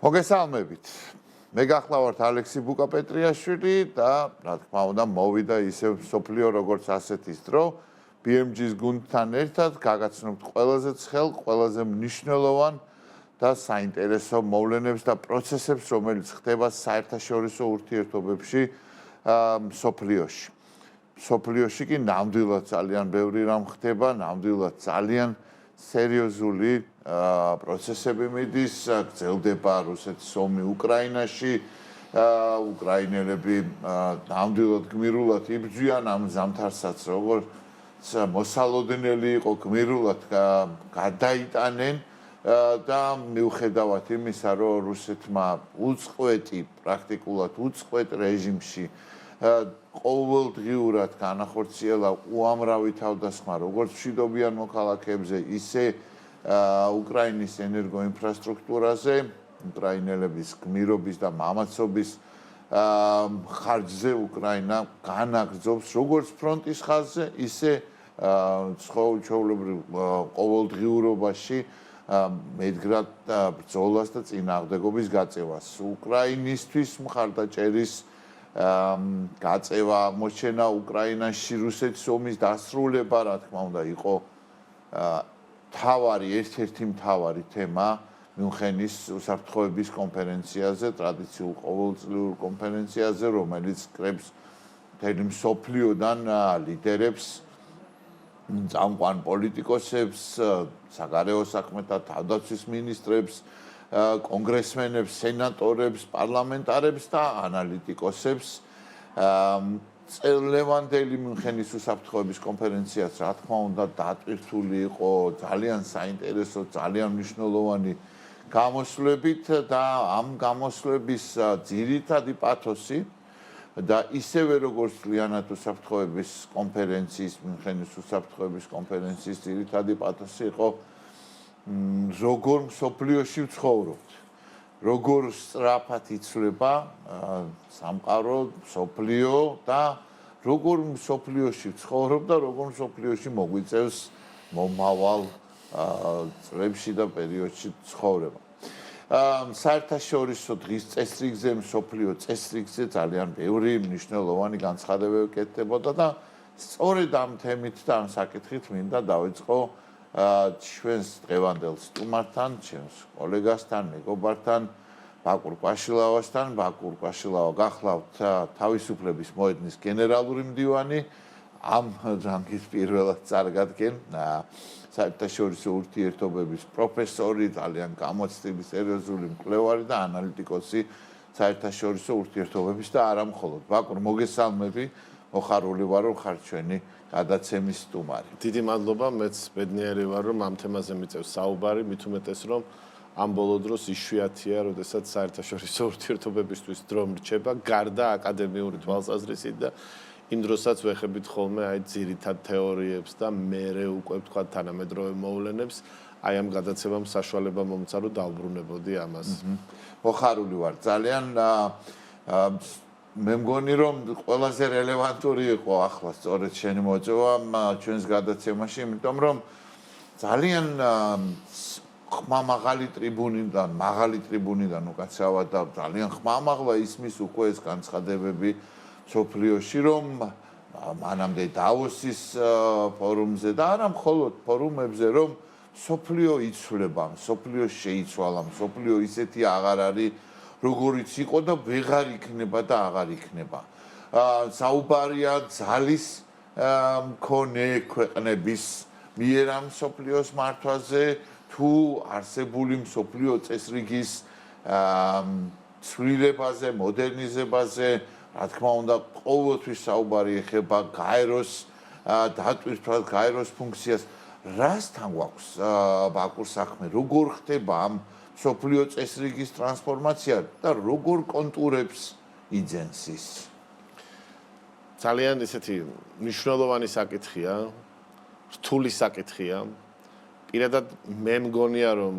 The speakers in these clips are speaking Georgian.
მოგესალმებით. მე გახლავართ ალექსი ბუკაპეტრიაშვილი და რა თქმა უნდა მოვიდა ისევ სოფლიო როგორც ასეთის დრო BMG-ს გუნდთან ერთად გაგაცნობთ ყველაზე ცხელ, ყველაზე მნიშვნელოვან და საინტერესო მოვლენებს და პროცესებს, რომელიც ხდება საერთაშორისო ურთიერთობებში სოფლიოში. სოფლიოში კი ნამდვილად ძალიან ბევრი რამ ხდება, ნამდვილად ძალიან სერიოზული პროცესები მიდის, გრძელდება რუსეთის ომი უკრაინაში, უკრაინელები ნამდვილად გმირულად იბრძვიან ამ ზამთარსაც, როგორც მოსალოდნელი იყო გმირულად გადაიტანენ და მიუხედავად იმისა, რომ რუსეთმა უწყვეტი, პრაქტიკულად უწყვეტ რეჟიმში ყოველდღიურად განახორციელა უამრავი თავდასხმა, როგორც მშვიდობიან მოქალაქეებზე, ისე უკრაინის ენერგოინფრასტრუქტურაზე, უკრაინელების გმირობის და მამაცობის ხარჯზე უკრაინა განაგრძობს როგორც ფრონტის ხაზზე, ისე ცხოვრებრივ ყოველდღიურობაში მედგრად ბრძოლას და წინააღმდეგობის გაწევას. უკრაინისთვის მხარდაჭერის გაწევა, მოჩენა უკრაინაში რუსეთის ომის დასრულება, რა თქმა უნდა, იყო ერთ-ერთი მთავარი თემა მიუნხენის უსაფრთხოების კონფერენციაზე, ტრადიციულ ყოველწლიურ კონფერენციაზე, რომელიც კრებს მთელი მსოფლიოდან ლიდერებს, წამყვან პოლიტიკოსებს, საგარეო საქმეთა თავდაცვის მინისტრებს, კონგრესმენებს, სენატორებს, პარლამენტარებს და ანალიტიკოსებს. წელევანდელი მიუნხენის უსაფრთხოების კონფერენციაც, რა თქმა უნდა, დატვირთული იყო ძალიან საინტერესო, ძალიან მნიშვნელოვანი გამოსვლებით და ამ გამოსვლების ძირითადი პათოსი და ისევე როგორც ლიანად უსაფრთხოების კონფერენციის, მიუნხენის უსაფრთხოების კონფერენციის ძირითადი პათოსი იყო როგორ მსოფლიოში ვცხოვრობთ, როგორ სწრაფად იცვლება სამყარო, მსოფლიო და როგორ მსოფლიოში ვცხოვრობ და როგორ მსოფლიოში მოგვიწევს მომავალ წლებში და პერიოდში ცხოვრება. საერთაშორისო დღის წესრიგზე, მსოფლიო წესრიგზე ძალიან ბევრი მნიშვნელოვანი განცხადებები კეთდებოდა და სწორედ ამ თემით და ამ საკითხით მინდა დავიწყო ჩვენს დღევანდელ სტუმართან, ჩემს კოლეგასთან, მეგობართან, ბაკურ კვაშილავასთან. ბაკურ კვაშილავა გახლავთ თავისუფლების მოედნის გენერალური მდივანი. ამ რანგის პირველად წარგადგენ საერთაშორისო ურთიერთობების პროფესორი, ძალიან გამოცდილი, სერიოზული მკვლევარი და ანალიტიკოსი საერთაშორისო ურთიერთობების და არა მხოლოდ. ბაკურ, მოგესალმები, მოხარული ვარ, რომ ხარ ჩვენი გადაცემის სტუმარი. დიდი მადლობა, მეც ბედნიერი ვარ, რომ ამ თემაზე მიწევს საუბარი, მით უმეტეს რომ ამ ბოლო დროს იშვიათია, როდესაც საერთაშორისო ურთიერთობებისთვის დრო მრჩება, გარდა აკადემიური თვალსაზრისით და იმ დროსაც ვეხებით ხოლმე აი ძირითად თეორიებს და მერე უკვე თქვა თანამედროვე მოვლენებს, აი ამ გადაცემამ საშუალება მომცა, რომ დავბრუნებოდი ამას. მოხარული ვარ, ძალიან მე მგონი რომ ყველაზე რელევანტური იყო ახლა სწორედ შენი მოწვევა ჩვენს გადაცემაში, იმიტომ რომ ძალიან ხმამაღალი ტრიბუნიდან უკაცრავად და ძალიან ხმამაღლა ისმის უკვე ეს განცხადებები სოფლიოში, რომ მანამდე დავოსის ფორუმზე და არა მხოლოდ ფორუმებზე, რომ სოფლიო იცვლება, სოფლიო შეიცვალა, სოფლიო ისეთი აღარ არის, როგორიც იყო და ვეღარ იქნება და აღარ იქნება. საუბარია ძალის მქონე ქვეყნების მიერ ამ სოფლიოს მართვაზე, თუ არსებული მსოფლიო წესრიგის ცვლილებაზე, მოდერნიზებაზე, რა თქმა უნდა, ყოველთვის საუბარი ეხება გაეროს დატვირთვას, გაეროს ფუნქციას. რასთან გვაქვს ბაკურ საქმე, როგორ ხდება ამ მსოფლიო წესრიგის ტრანსფორმაცია და როგორ კონტურებს იძენს ის? ძალიან ესეთი მნიშვნელოვანი საკითხია, რთული საკითხია. პირადად მე მგონია, რომ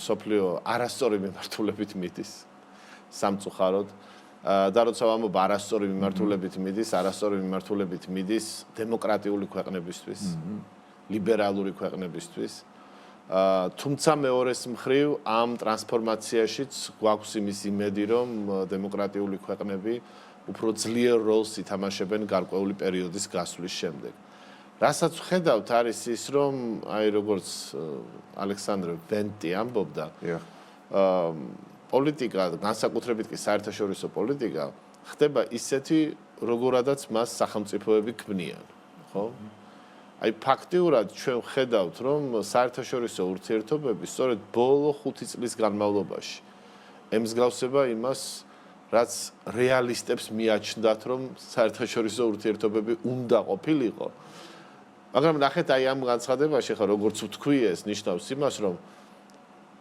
მსოფლიო არასწორი მიმართულებით მიდის სამწუხაროდ. და როცა ვამბობ არასწორი მიმართულებით მიდის, არასწორი მიმართულებით მიდის დემოკრატიული ქვეყნებისთვის, ლიბერალური ქვეყნებისთვის. თუმცა მეორეს მხრივ ამ ტრანსფორმაციაშიც გვაქვს იმის იმედი, რომ დემოკრატიული ქვეყნები უფრო ძლიერ როლს ითამაშებენ გარკვეული პერიოდის გასვლის შემდეგ. რასაც ვხედავთ არის ის, რომ აი როგორც ალექსანდრე ვენტი ამბობდა, პოლიტიკა, განსაკუთრებით კი საერთაშორისო პოლიტიკა ხდება ისეთი, როგორადაც მას სახელმწიფოები ქმნიან, ხო? აი ფაქტიურად ჩვენ ვხედავთ, რომ საერთაშორისო ურთიერთობები სწორედ ბოლო 5 წლის განმავლობაში ემსგავსება იმას, რაც რეალისტებს მიაჩნდათ, რომ საერთაშორისო ურთიერთობები უნდა ყოფილიყო. მაგრამ ნახეთ აი ამ განცხადებაში ხა როგორც ვთქვი ეს ნიშნავს იმას, რომ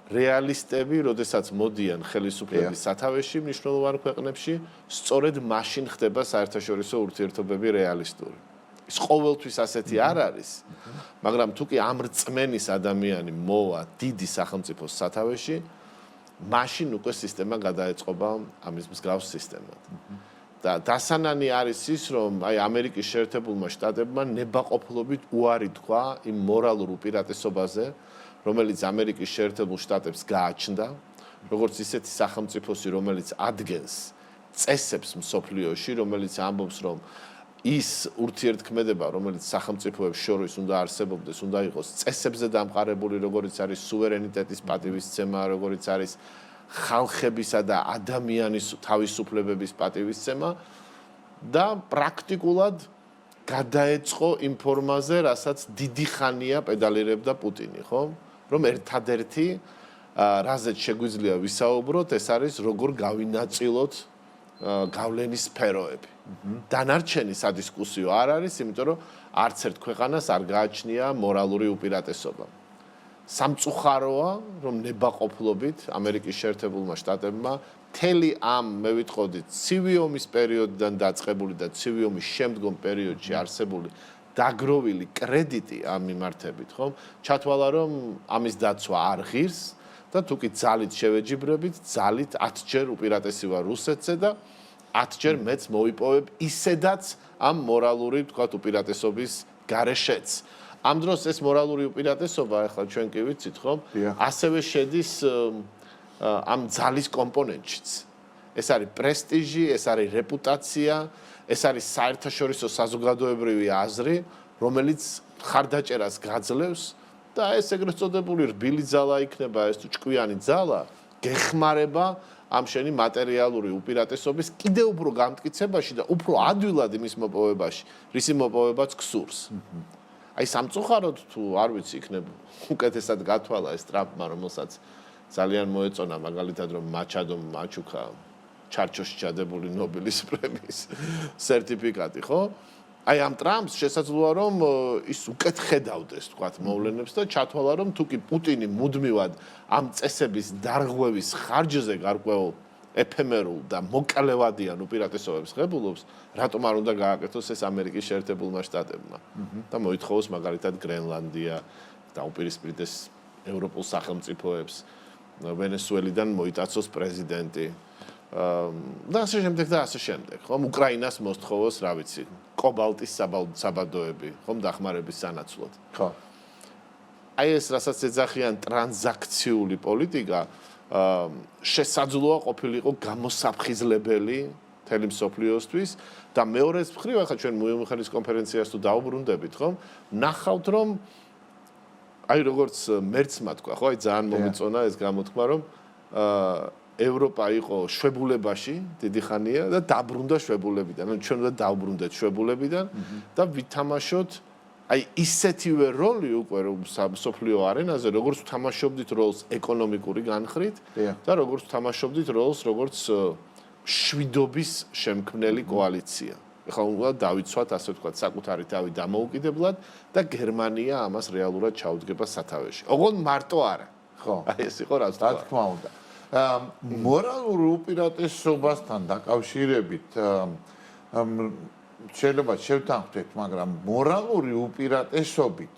რეალისტები, როდესაც მოდიან ხელისუფლების სათავეში მნიშვნელოვან ქვეყნებში, სწორედ მაშინ ხდება საერთაშორისო ურთიერთობები რეალისტური. ის ყოველთვის ასეთი არ არის, მაგრამ თუ კი ამ რწმენის ადამიანი მოვა დიდი სახელმწიფოს სათავეში, მაშინ უკვე სისტემა გადაეწყობა ამის მსგავს სისტემად. და დასანანი არის ის, რომ აი ამერიკის შეერთებულმა შტატებმა ნებაყოფლობით უარი თქვა იმ მორალურ უპირატესობაზე, რომელიც ამერიკის შეერთებულ შტატებს გააჩნდა, როგორც ისეთი სახელმწიფოსი, რომელიც ადგენს წესებს მსოფლიოში, რომელიც ამბობს, რომ ის ურთიერთქმედება, რომელიც სახელმწიფოებს შორის უნდა არსებობდეს, უნდა იყოს წესებზე დამყარებული, როგორც არის სუვერენიტეტის პატივისცემა, როგორც არის ხალხებისა და ადამიანის თავისუფლებების პატივისცემა და პრაქტიკულად გადაეწყო იმ ფორმაზე, რასაც დიდი ხანია პედალირებდა პუტინი, ხო? რომ ერთადერთი რაზეც შეგვიძლია ვისაუბროთ, ეს არის როგორ გავინაწილოთ გავლენის სფეროები. დანარჩენი სადისკუსიო არ არის, იმიტომ რომ არც ერთ ქვეყანას არ გააჩნია მორალური უპირატესობა. სამწუხაროა, რომ ნებაყოფლობით ამერიკის შეერთებულმა შტატებმა მთელი ამ, მე ვიტყოდი, ცივი ომის პერიოდიდან დაწყებული და ცივი ომის შემდგომ პერიოდში არსებული დაგროვილი კრედიტი ამ მიმართებით, ხომ? ჩათვალა, რომ ამის დაცვა არ ღირს და თუ კი ძალით შევეჯიბრებით, ძალით 10-ჯერ უპირატესი ვარ რუსეთზე და 10-ჯერ მეც მოვიპოვებ ისედაც ამ მორალური, თქვათ, უპირატესობის გარეშეც. ამ დროს ეს მორალური უპირატესობა, ახლა ჩვენ კი ვიცით, ხომ? ასევე შედის ამ ძალის კომპონენტშიც. ეს არის პრესტიჟი, ეს არის რეპუტაცია, ეს არის საერთაშორისო საზოგადოებრივი აზრი, რომელიც ხარდაჭერას გაძლევს და ეს ეგრეთ წოდებული რბილი ძალა იქნება, ეს თუ ჭკვიანი ძალა, გეხმარება ამ შენი მატერიალური უპირატესობის კიდევ უფრო გამტკიცებაში და უფრო ადვილად იმის მოპოვებაში, რისი მოპოვებაც გსურს. აი სამწუხაროდ თუ არ ვიცი, იქნებ უკეთესად გათვალა ეს ტრამპმა, რომელსაც ძალიან მოეწონა მაგალითად რომ მაჩადომ მაჩუკა ჩარჩოში ჩადებული ნობელის პრემიის სერტიფიკატი, ხო? აი ამ ტრამპს შესაძლოა რომ ის უკეთ ხედავდეს, თქვათ, მოვლენებს და ჩათვალა რომ თუ კი პუტინი მუდმივად ამ წესების დარღვევის ხარჯზე გარკვეულ ეფემერულ და მოკალევადიან უპირატესობებს ღებულობს, რატომ არ უნდა გააკეთოს ეს ამერიკის შეერთებულმა შტატებმა და მოითხოვოს მაგალითად გრენლანდია და უპირისპირდეს ევროპულ სახელმწიფოებს, ვენესუელიდან მოიტაცოს პრეზიდენტი და ასე შემდეგ და ასე შემდეგ, ხომ? უკრაინას მოსთხოვოს, რა ვიცი, კობალტის საბადოები, ხომ, დახმარების სანაცვლოდ. ხო. აი ეს რასაც ეძახიან ტრანზაქციული პოლიტიკა, შესაძლოა ყოფილიყო გამოსაფხიზლებელი მთელი მსოფლიოსთვის და მეორე მხრივ, ახლა ჩვენ მიუნხენის კონფერენციას თუ დაუბრუნდებით, ხომ? ნახავთ, რომ აი როგორც მერცმა თქვა, ხო, აი ძალიან მომეწონა ეს გამოთქმა, რომ ევროპა იყო შვებულებაში დიდი ხანია და დაბრუნდა შვებულებიდან. ანუ ჩვენ უნდა დავბრუნდეთ შვებულებიდან და ვითამაშოთ აი ისეთივე როლი უკვე მსოფლიო არენაზე, როგორც ვთამაშობდით როლს ეკონომიკური განხრით და როგორც ვთამაშობდით როლს როგორც შვიდობის შემქმნელი კოალიცია. ეხლა უნდა დავიცვათ, ასე ვთქვათ, საკუთარი თავი დამოუკიდებლად და გერმანია ამას რეალურად ჩაუდგება სათავეში. ოღონდ მარტო არა. ხო. აი ეს იყო რაც რა თქმა უნდა. მორალურ უპირატესობასთან დაკავშირებით შეიძლება შევთანხმდეთ, მაგრამ მორალური უპირატესობით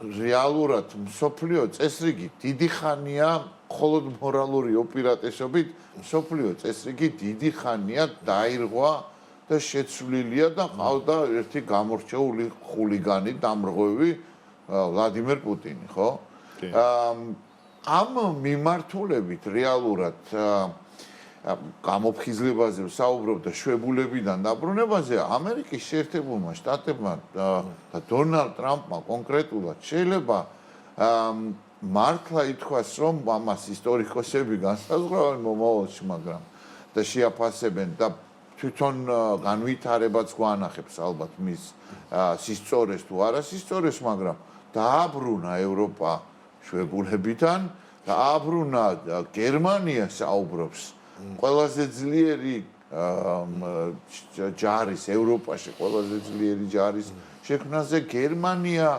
რეალურად მსოფლიო წესრიგი დიდი ხანია, მხოლოდ მორალური უპირატესობით მსოფლიო წესრიგი დიდი ხანია დაირღვა და შეცვლილია და ყავდა ერთი გამორჩეული ხულიგანი, დამრღვევი, ვლადიმერ პუტინი, ხო? ამ მიმართულებით რეალურად გამოფხიზლებაზე საუბრობდა შვებულებიდან დაბრუნებაზე ამერიკის შეერთებულმა შტატებმა და დონალდ ტრამპმა კონკრეტულად შეიძლება მართლა ითქვას, რომ ამას ისტორიკოსები განსაზღვრავენ მომავალში, მაგრამ და შეაფასებენ და თვითონ განვითარებაც გვანახებს ალბათ მის სისწორეს თუ არა სისწორეს, მაგრამ დააბრუნა ევროპა შვებულებიდან, დააბრუნა გერმანია საუბრობს ყველაზე ძლიერი ჯარის ევროპაში ყველაზე ძლიერი ჯარის შექმნაზე გერმანია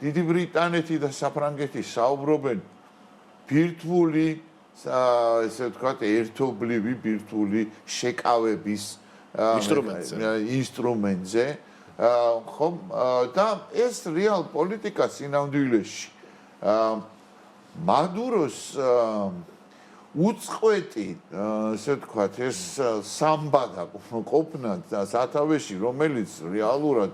დიდი ბრიტანეთი და საფრანგეთი საუბრობენ ბირთვული ესე ვთქვათ ერთობლივი ბირთვული შეკავების ინსტრუმენტზე ხომ და ეს რეალ პოლიტიკა სინამდვილეში მადუროს უწყვეტი ესე ვთქვათ ეს სამბადა ყოფნა სათავეში რომელიც რეალურად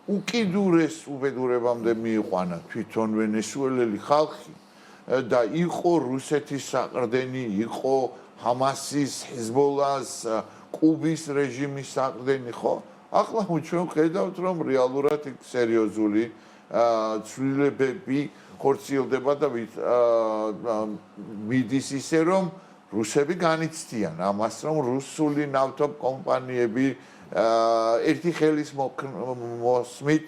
უკიდურეს უბედურებამდე მიიყვანა თვითონ ვენესუელელი ხალხი და იყო რუსეთის საყრდენი, იყო ჰამასის, ჰეზბოლას, კუბის რეჟიმის საყრდენი, ხო? ახლა ჩვენ ხედავთ, რომ რეალურად სერიოზული ცვლილებები ხორციელდება და მიდის ისე, რომ რუსები განიცდიან ამას, რომ რუსული ნავთობკომპანიები ერთი ხელის მოსმით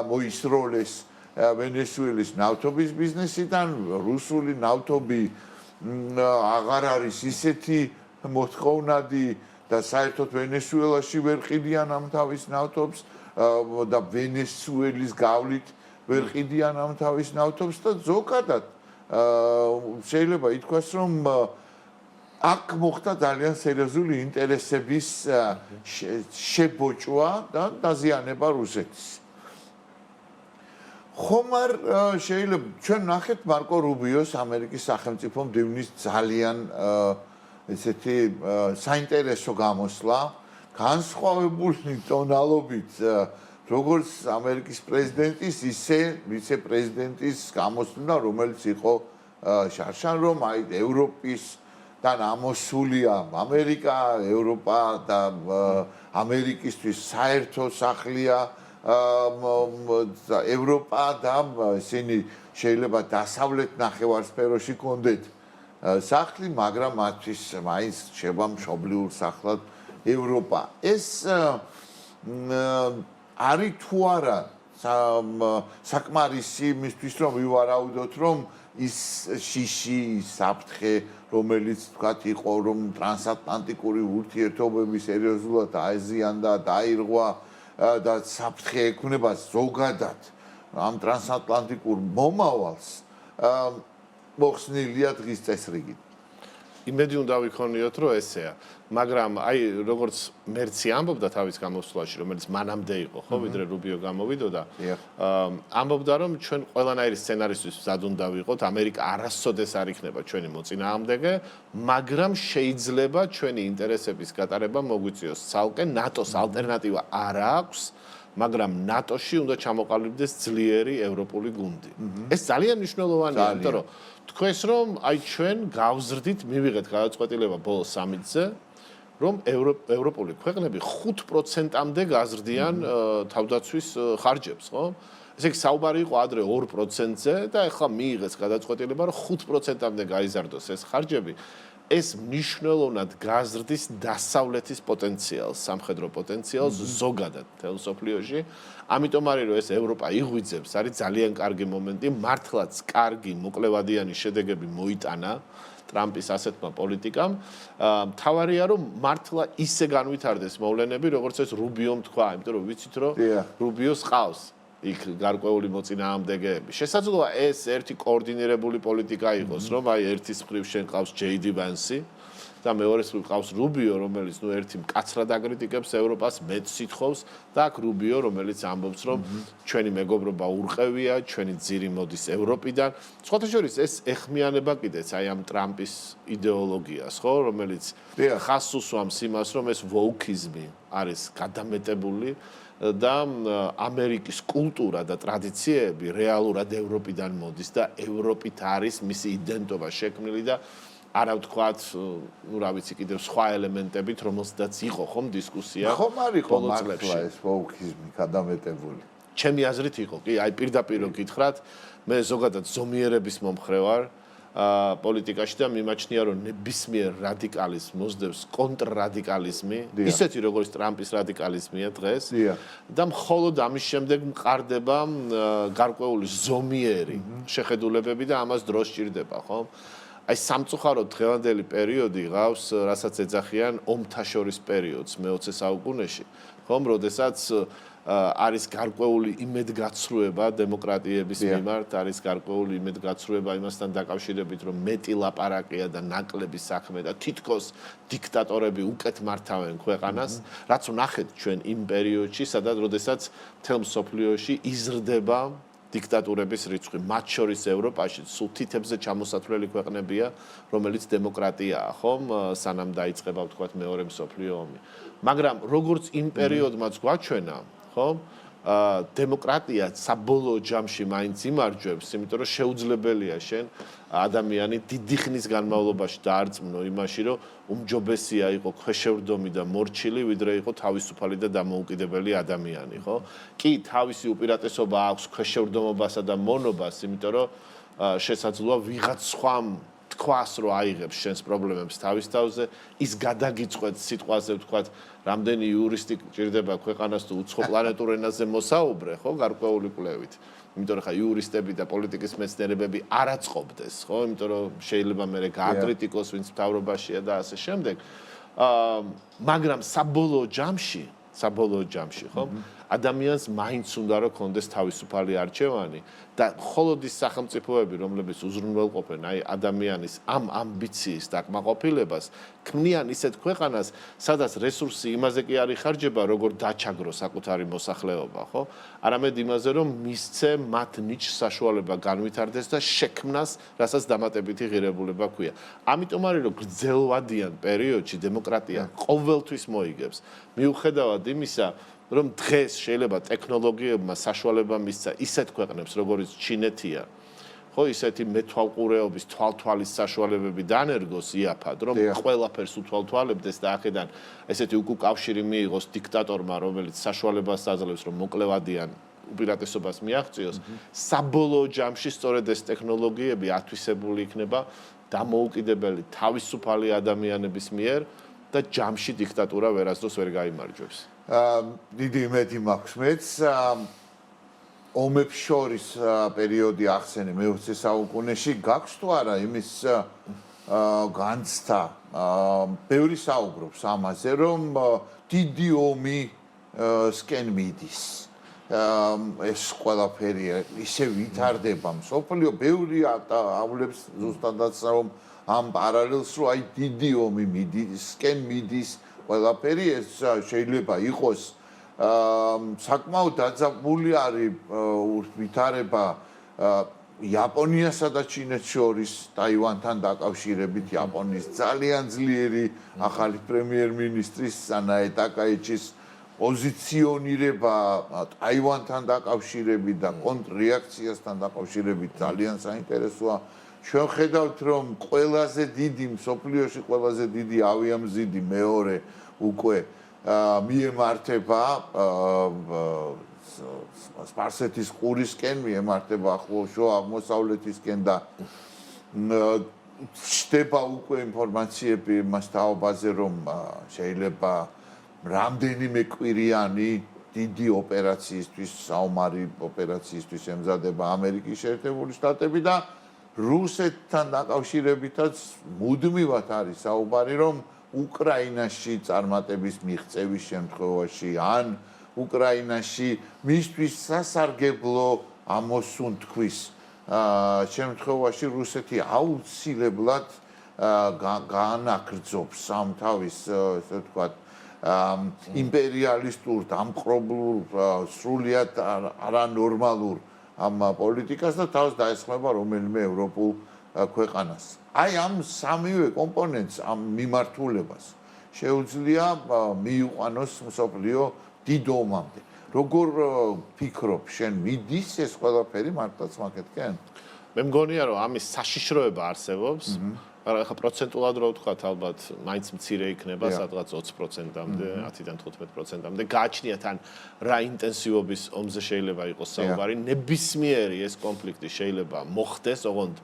მოისროლეს ვენესუელის ნავთობის ბიზნესიდან რუსული ნავთობი აღარ არის ისეთი მოთხოვნადი და საერთოდ ვენესუელაში ვერ ყიდიან ამ თავის ნავთობს და ვენესუელის გავლით ვერ ყიდიან ამ თავის ნავთობს და ზოგადად შეიძლება ითქვას რომ აქ მოხდა ძალიან სერიოზული ინტერესების შებოჭვა და დაზიანება რუსეთის. ხომ არ შეიძლება ჩვენ ნახეთ მარკო რუბიოს ამერიკის სახელმწიფო მდივნის ძალიან ესეთი საინტერესო გამოსვლა განსხვავებული ტონალობით როგორც ამერიკის პრეზიდენტის ისე ვიცე-პრეზიდენტის გამოსვლა რომელიც იყო შარშან რომ აი ევროპის და ამოსულია ამერიკა ევროპა და ამერიკისთვის საერთო სახლია ევროპა და ისინი შეიძლება დასავლეთ ნახევარსფეროში კონდეთ სახლი, მაგრამ მათთვის მაინც შევა მშობლიურ სახლად ევროპა. ეს არის თუ არა საკმარისი იმისთვის რომ ვივარაუდოთ რომ ის შიში, საფრთხე, რომელიც თქვათ იყო რომ ტრანსატლანტიკური ურთიერთობები სერიოზულად აეზიანდა, დაირღვა და საფრთხე ექმნება ზოგადად ამ ტრანსატლანტიკურ მომავალს მოხსნილია დღის წესრიგით. იმედი უნდა ვიქონიოთ, რომ ესეა. მაგრამ აი როგორც მერცი ამბობდა თავის გამოსვლაში, რომელიც მანამდე იყო, ხო, ვიდრე რუბიო გამოვიდოდა, ამბობდა, რომ ჩვენ ყველანაირი სცენარისთვის მზად უნდა ვიყოთ, ამერიკა არასოდეს არ იქნება ჩვენი მოწინააღმდეგე, მაგრამ შეიძლება ჩვენი ინტერესების გატარება მოგვიწიოს ცალკე, ნატოს ალტერნატივა არ აქვს, მაგრამ ნატოში უნდა ჩამოყალიბდეს ძლიერი ევროპული გუნდი. ეს ძალიან მნიშვნელოვანია, იმიტომ რომ თქვენს რომ აი ჩვენ გავზრდით, მივიღეთ გადაწყვეტილება ბოლო სამიტზე, რომ ევროპული ქვეყნები 5%-მდე გაზრდიან თავდაცვის ხარჯებს, ხო? ესე იგი საუბარი იყო ადრე 2%-ზე და ახლა მიიღეს გადაწყვეტილება, რომ 5%-მდე გაიზარდოს ეს ხარჯები. ეს მნიშვნელოვნად გაზრდის დასავლეთის პოტენციალს, სამხედრო პოტენციალს ზოგადად მთელ სოფლიოში. ამიტომ არის რომ ეს ევროპა იღვიძებს, არის ძალიან კარგი მომენტი, მართლაც კარგი მოკლევადიანი შედეგები მოიტანა ტრამპის ასეთმა პოლიტიკამ. მთავარია რომ მართლა ისე განვითარდეს მოვლენები, როგორც ეს რუბიომ თქვა, იმიტომ რომ ვიცით რომ რუბიოს ყავს იქ გარკვეული მოწინააღმდეგეები. შესაძლოა ეს ერთი კოორდინირებული პოლიტიკა იყოს, რომ აი ერთის მხრივ შენ ყავს ჯეიდი ვანსი და მეორეს მხრივ ყავს რუბიო, რომელიც ნუ ერთი მკაცრად აკრიტიკებს ევროპას, მეც სითხოვს და აქ რუბიო, რომელიც ამბობს, რომ ჩვენი მეგობრობა ურყევია, ჩვენი ძირი მოდის ევროპიდან. სხვათა შორის ეს ეხმიანება კიდეც აი ამ ტრამპის იდეოლოგიას, ხო, რომელიც ხას უსვამს იმას, რომ ეს ვოუკიზმი არის გადამეტებული და ამერიკის კულტურა და ტრადიციები რეალურად ევროპიდან მოდის და ევროპით არის მისი იდენტობა შექმნილი და არა ვთქვათ, ну, რა ვიცი, კიდევ სხვა ელემენტებით, რომელსაც იყო ხომ დისკუსია. ხომ არ იყო მართლა ეს ვოუქიზმი გადამეტებული? ჩემი აზრით იყო, კი, აი პირდაპირ გითხრათ, მე ზოგადად ზომიერების მომხრე ვარ პოლიტიკაში და მიმაჩნია, რომ ნებისმიერ რადიკალიზმს მოსდევს კონტრრადიკალიზმი, ისეთი როგორც ტრამპის რადიკალიზმია დღეს და მხოლოდ ამის შემდეგ მყარდება გარკვეული ზომიერი შეხედულებები და ამას დრო სჭირდება, ხო? აი სამწუხაროდ დღევანდელი პერიოდი გავს, რასაც ეძახიან ომთა შორის პერიოდს მე-20 საუკუნეში, ხომ, როდესაც არის გარკვეული იმედგაცრუება დემოკრატიების მიმართ, არის გარკვეული იმედგაცრუება იმასთან დაკავშირებით, რომ მეტი ლაპარაკია და ნაკლები საქმე და თითქოს დიქტატორები უკეთ მართავენ ქვეყანას, რაც ვნახეთ ჩვენ იმ პერიოდში, სადაც როდესაც მთელ მსოფლიოში იზრდება დიქტატურების რიცხვი, მათ შორის ევროპაში სულ თითებზე ჩამოსათვლელი ქვეყნებია, რომელიც დემოკრატიაა, ხომ, სანამ დაიწყება ვთქვათ მეორე მსოფლიო ომი. მაგრამ როგორც იმ პერიოდმაც გვაჩვენა, ხომ, დემოკრატია საბოლოო ჯამში მაინც იმარჯვებს, იმიტომ რომ შეუძლებელია შენ ადამიანი დიდი ხნის განმავლობაში დაარწმუნო იმაში, რომ უმჯობესია იყო ქვეშევრდომი და მორჩილი, ვიდრე იყო თავისუფალი და დამოუკიდებელი ადამიანი, ხო? კი, თავისი უპირატესობა აქვს ქვეშევრდომობასა და მონობას, იმიტომ რომ შესაძლოა ვიღაც სხვამ თქვას, რომ აიღებს შენს პრობლემებს თავის თავზე, ის გადაგიწყვეტს სიტყვაზე, ვთქვათ, რამდენი იურისტი გჭირდება ქვეყანას თუ უცხო პლანეტურ ენაზე მოსაუბრე, ხო, გარკვეული კვლევით. იმიტომ რომ ხა იურისტები და პოლიტიკის მეცნიერებები არ აწყობდეს, ხო? იმიტომ რომ შეიძლება მე გააკრიტიკოს, ვინც მთავრობაშია და ასე შემდეგ. მაგრამ საბოლოო ჯამში, ხო? ადამიანს მაინც უნდა რომ კონდეს თავისუფალი არჩევანი და მხოლოდ ის სახელმწიფოები, რომლებიც უზრუნველყოფენ აი ადამიანის ამ ამბიციის დაკმაყოფილებას, ქმნიან ისეთ ქვეყანას, სადაც რესურსი იმაზე კი არ იხარჯება, როგორ დაჩაგრო საკუთარი მოსახლეობა, ხო? არამედ იმაზე, რომ მისცე მათ ნიჭს საშუალება განვითარდეს და შექმნას, რასაც დამატებითი ღირებულება ჰქვია. ამიტომ არის რომ გრძელვადიან პერიოდში დემოკრატია ყოველთვის მოიგებს. მიუხედავად იმისა, რომ დღეს შეიძლება ტექნოლოგიებმა საშუალება მისცა ისეთ ქვეყნებს, როგორც ჩინეთია, ხო, ისეთი მეთვალყურეობის თვალთვალის საშუალებები დანერგოს იაფად, რომ ყველაფერს უთვალთვალებდეს და აქედან ესეთი უკავშირი მიიღოს დიქტატორმა, რომელიც საშუალებას აძლევს, რომ მოკლევადიან უპირატესობას მიაღწიოს, საბოლოო ჯამში სწორედ ეს ტექნოლოგიები ათვისებული იქნება დამოუკიდებელი თავისუფალი ადამიანების მიერ და ჯამში დიქტატურა ვერასდროს ვერ გაიმარჯვებს. დიდი იმედი მაქვს მეც ომებს შორის პერიოდი ახსენე მე-20 საუკუნეში გაქვს თუ არა იმის განცდა ბევრი საუბრობს ამაზე რომ დიდი ომი სკენ მიდის ეს ყველაფერი ისე ვითარდება მსოფლიო ბევრი ავლებს ზუსტადაც რომ ამ პარალელს რომ აი დიდი ომი მიდის სკენ მიდის ყველაფერი ეს შეიძლება იყოს საკმაოდ დაძაბული არის ვითარება იაპონიასა და ჩინეთს შორის ტაივანთან დაკავშირებით იაპონიის ძალიან ძლიერი ახალი პრემიერ-მინისტრის სანაე ტაკაიჩის პოზიციონირება ტაივანთან დაკავშირებით და კონტრრეაქციასთან დაკავშირებით ძალიან საინტერესოა ჩვენ ხედავთ რომ ყველაზე დიდი მსოფლიოში ყველაზე დიდი ავიამზიდი მეორე უკვე მიემართება სპარსეთის ყურისკენ მიემართება ახლო აღმოსავლეთისკენ და ჩდება უკვე ინფორმაციები მას თაობაზე რომ შეიძლება რამდენიმე კვირიანი დიდი ოპერაციისთვის საომარი ოპერაციისთვის ემზადება ამერიკის შეერთებული შტატები და რუსეთთან დაკავშირებითაც მუდმივად არის საუბარი რომ უკრაინაში წარმატების მიღწევის შემთხვევაში ან უკრაინაში მისთვის სასარგებლო ამოსუნთქვის შემთხვევაში რუსეთი აუცილებლად გაანაგრძობს ამ თავის ესე ვთქვათ იმპერიალისტურ დამპყრობლურ სრულიად არანორმალურ ამ პოლიტიკას და თავს დაესხმება რომელიმე ევროპულ ქვეყანას. აი ამ სამივე კომპონენტს ამ მიმართულებას შეუძლია მიიყვანოს მსოფლიო დიდ ომამდე. როგორ ფიქრობ შენ მიდის ეს ყველაფერი მართლაც მაგეთკენ? მე მგონია რომ ამის საშიშროება არსებობს. ახლა პროცენტულად რო ვთქვათ, ალბათ მაინც მცირე იქნება, სადღაც 20%-მდე, 10-დან 15%-მდე. გააჩნიათ ან რა ინტენსივობის ომზე შეიძლება იყოს საუბარი, ნებისმიერი ეს კონფლიქტი შეიძლება მოხდეს, ოღონდ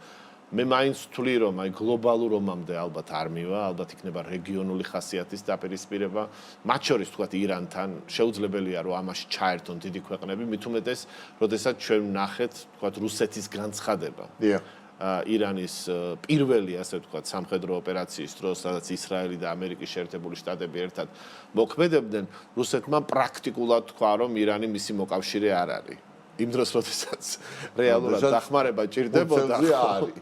მე მაინც ვთვლი რომ აი გლობალურ ომამდე ალბათ არ მივა, ალბათ იქნება რეგიონული ხასიათის დაპირისპირება, მათ შორის ვთქვათ ირანთან, შეუძლებელია რომ ამაში ჩაერთონ დიდი ქვეყნები, მით უმეტეს, როდესაც ჩვენ ვნახეთ, ვთქვათ რუსეთის განცხადება. ირანის პირველი, ასე ვთქვათ, სამხედრო ოპერაციის დროს, სადაც ისრაელი და ამერიკის შეერთებული შტატები ერთად მოქმედებდნენ, რუსეთმა პრაქტიკულად თქვა, რომ ირანი მისი მოკავშირე არ არის. იმ დროს, როდესაც რეალურად დახმარება ჭირდებოდა,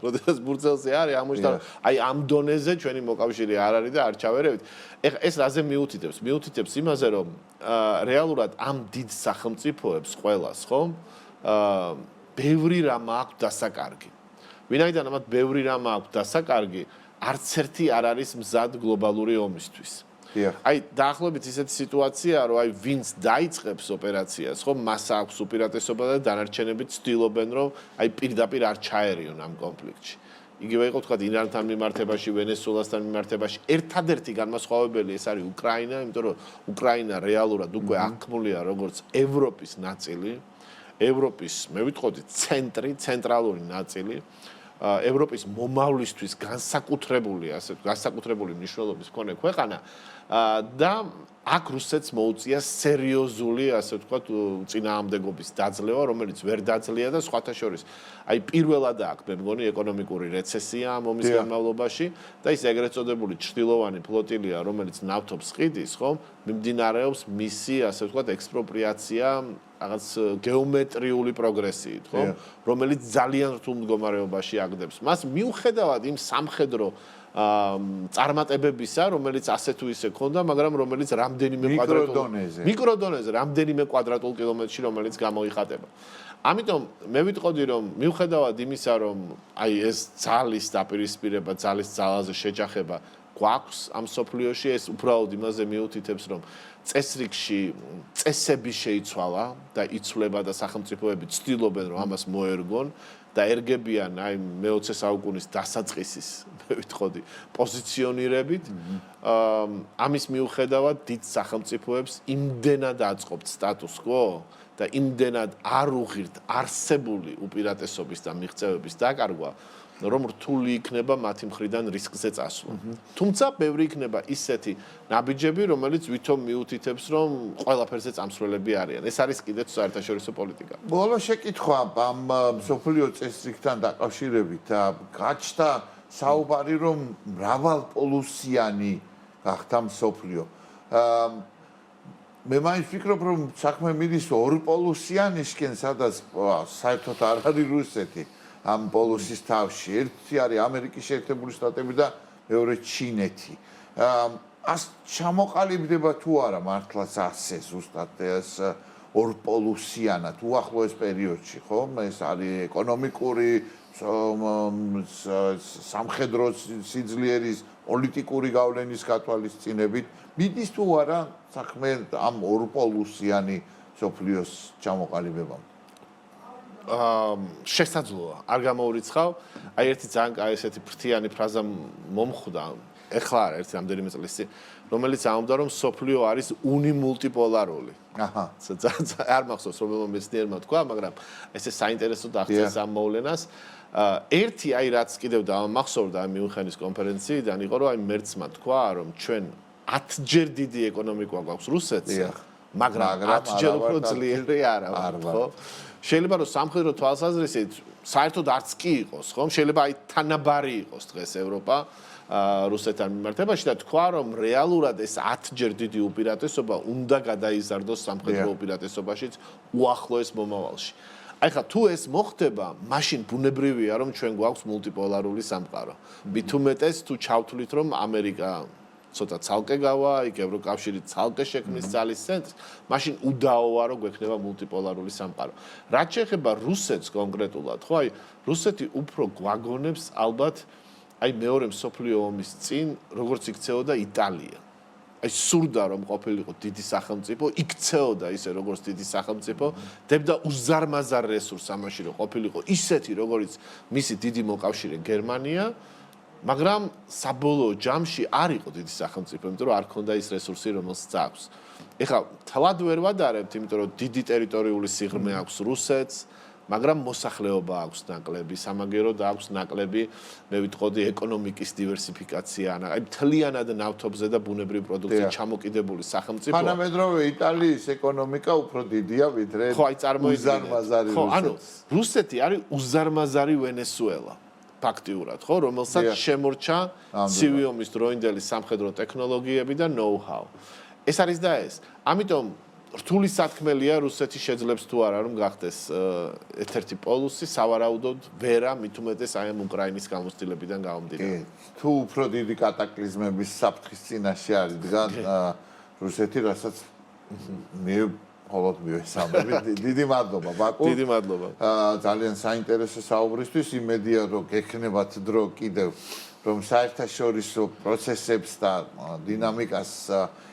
როდესაც ბურცელზე არის, ამოჩნდა, აი ამ დონეზე ჩვენი მოკავშირე არ არის და არ ჩავერევით. ეხლა ეს რაზე მიუთითებს? მიუთითებს იმაზე, რომ რეალურად ამ დიდ სახელმწიფოებს ყველას, ხო? ბევრი რამ აქვს დასაკარგი. ვინაიდან ამათ ბევრი რამ აქვს დასაკარგი, არც ერთი არ არის მზად გლობალური ომისთვის. აი დაახლოებით ისეთი სიტუაციაა, რომ აი ვინც დაიწყებს ოპერაციას, ხო, მას აქვს უპირატესობა და დანარჩენები ცდილობენ, რომ აი პირდაპირ არ ჩაერიონ ამ კონფლიქტში. იგივე იყო თქვა ირანთან მიმართებაში, ვენესუელასთან მიმართებაში, ერთადერთი განმასხვავებელი ეს არის უკრაინა, იმიტომ რომ უკრაინა რეალურად უკვე აღქმულია როგორც ევროპის ნაწილი, ევროპის, მე ვიტყოდი, ცენტრალური ნაწილი. ევროპის მომავლისთვის განსაკუთრებული, ასე განსაკუთრებული მნიშვნელობის მქონე ქვეყანა და აქ რუსეთს მოუწია სერიოზული, ასე ვთქვათ, წინააღმდეგობის დაძლევა, რომელიც ვერ დაძლია და სხვათა შორის, აი პირველად აქ მე მგონი ეკონომიკური რეცესია ამ ომის განმავლობაში და ის ეგრეთ წოდებული ჩრდილოვანი ფლოტილია, რომელიც ნავთობს ყიდის, ხო, მიმდინარეობს მისი, ასე ვთქვათ, ექსპროპრიაცია რაღაც გეომეტრიული პროგრესიით, ხო, რომელიც ძალიან რთულ მდგომარეობაში აგდებს. მას მიუხედავად იმ სამხედრო წარმატებებისა, რომელიც ასე თუ ისე ქონდა, მაგრამ რომელიც რამდენიმე მიკროდონეზე, რამდენიმე კვადრატულ კილომეტრში, რომელიც გამოიხატება. ამიტომ მე ვიტყოდი, რომ მიუხედავად იმისა, რომ აი ეს ძალის დაპირისპირება, ძალის ძალაზე შეჯახება გვაქვს ამ სოფლიოში, ეს უბრალოდ იმაზე მიუთითებს, რომ წესრიგში წესები შეიცვალა და იცვლება და სახელმწიფოები ცდილობენ, რომ ამას მოერგონ და ერგებიან აი მე-20 საუკუნის დასაწყისის, მე ვიტყოდი, პოზიციონირებით. ამის მიუხედავად დიდ სახელმწიფოებს იმდენად აწყობთ სტატუს კვო და იმდენად არ უღირთ არსებული უპირატესობის და მიღწევების დაკარგვა, რომ რთული იქნება მათი მხრიდან რისკზე წასვლა. თუმცა ბევრი იქნება ისეთი ნაბიჯები, რომელიც ვითომ მიუთითებს, რომ ყველაფერზე წამსვლელები არიან. ეს არის კიდეც საერთაშორისო პოლიტიკა. ბოლო შეკითხვა ამ მსოფლიო წესრიგთან დაკავშირებით გაჩნდა საუბარი, რომ მრავალპოლუსიანი გახდა მსოფლიო. მე მაინც ვფიქრობ, რომ საქმე მიდის ორპოლუსიანისკენ, სადაც საერთოდ არ არის რუსეთი. ამ პოლუსის თავში ერთი არის ამერიკის შეერთებული შტატები და მეორე ჩინეთი. ას ჩამოყალიბდება თუ არა მართლაც ასე ზუსტად ეს ორპოლუსიანად უახლოეს პერიოდში, ხო? ეს არის ეკონომიკური, სამხედრო სიძლიერის, პოლიტიკური გავლენის გათვალისწინებით. მიდის თუ არა საქმე ამ ორპოლუსიანი სოფლიოს ჩამოყალიბებამ? შესაძლოა, არ გამოურიცხავ. აი ერთი ძალიან ესეთი ფრთიანი ფრაზა მომხვდა, ეხლა არა, ერთი რამდენიმე წლის წინ, რომელიც ამბობდა, რომ სოფლიო არის უნიმულტიპოლარული. აჰა. არ მახსოვს რომელმა მეცნიერმა თქვა, მაგრამ ესე საინტერესოდ აღწერს ამ მოვლენას. ერთი აი რაც კიდევ დამახსოვრდა ამ მიუნხენის კონფერენციიდან იყო, რომ აი მერცმა თქვა, რომ ჩვენ 10-ჯერ დიდი ეკონომიკა გვაქვს რუსეთს, მაგრამ 10-ჯერ უფრო ძლიერი არა ვართ, ხო? შეიძლება რომ სამხედრო თვალსაზრისით საერთოდ არც კი იყოს, ხო? შეიძლება აი თანაბარი იყოს დღეს ევროპა რუსეთთან მიმართებაში და თქვა რომ რეალურად ეს 10-ჯერ დიდი უპირატესობა უნდა გადაიზარდოს სამხედრო უპირატესობაშიც უახლოეს მომავალში. აი ხა თუ ეს მოხდება, მაშინ ბუნებრივია რომ ჩვენ გვაქვს მულტიპოლარული სამყარო. მით უმეტეს თუ ჩავთვლით რომ ამერიკა ცოტა ცალკე გავა, იქ ევროკავშირი ცალკე შექმნის ძალის ცენტრს, მაშინ უდაოა რომ გვექნება მულტიპოლარული სამყარო. რაც შეეხება რუსეთს კონკრეტულად, ხო, აი რუსეთი უფრო გვაგონებს ალბათ აი მეორე მსოფლიო ომის წინ, როგორც იქცეოდა იტალია. აი სურდა რომ ყოფილიყო დიდი სახელმწიფო, იქცეოდა ისე როგორც დიდი სახელმწიფო, დებდა უზარმაზარ რესურსს ამაში რომ ყოფილიყო ისეთი როგორც მისი დიდი მოკავშირე გერმანია, მაგრამ საბოლოო ჯამში არ იყო დიდი სახელმწიფო, იმიტომ რომ არ ქონდა ის რესურსი რომელსაც აქვს. ეხლა თლად ვერ ვადარებთ, იმიტომ რომ დიდი ტერიტორიული სიღრმე აქვს რუსეთს, მაგრამ მოსახლეობა აქვს ნაკლები, სამაგერო და აქვს ნაკლები, მე ვიტყოდი ეკონომიკის დივერსიფიკაცია, აი მთლიანად ნავთობზე და ბუნებრივ პროდუქტზე ჩამოკიდებული სახელმწიფო. თანამედროვე იტალიის ეკონომიკა უფრო დიდია ვიდრე უზარმაზარი ხო, ანუ რუსეთი არის უზარმაზარი ვენესუელა. ფაქტიურად, ხო, რომელსაც შემორჩა ცივი ომის დროინდელი სამხედრო ტექნოლოგიები და know-how. ეს არის და ეს. ამიტომ რთული სათქმელია რუსეთი შეძლებს თუ არა რომ გახდეს ერთ-ერთი პოლუსი, სავარაუდოდ ვერა, მით უმეტეს აი ამ უკრაინის გამოცდილებიდან გამომდინარე. თუ უფრო დიდი კატაკლიზმების საფრთხის წინაშე არიდგან რუსეთი, რასაც მე მხოლოდ მივესალმები. დიდი მადლობა, ბაკუ. დიდი მადლობა. ძალიან საინტერესო საუბრისთვის, იმედია რომ გექნებათ დრო კიდევ რომ საერთაშორისო პროცესებს და დინამიკას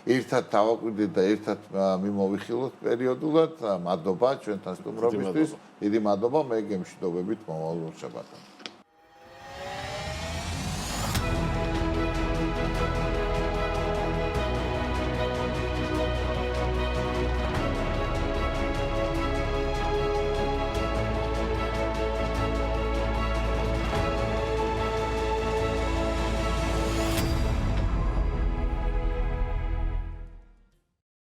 ერთად დავაკვირდით და ერთად მიმოვიხილოთ პერიოდულად. მადლობა ჩვენთან სტუმრობისთვის. დიდი მადლობა, მე გემშვიდობებით მომავალ შაბათს.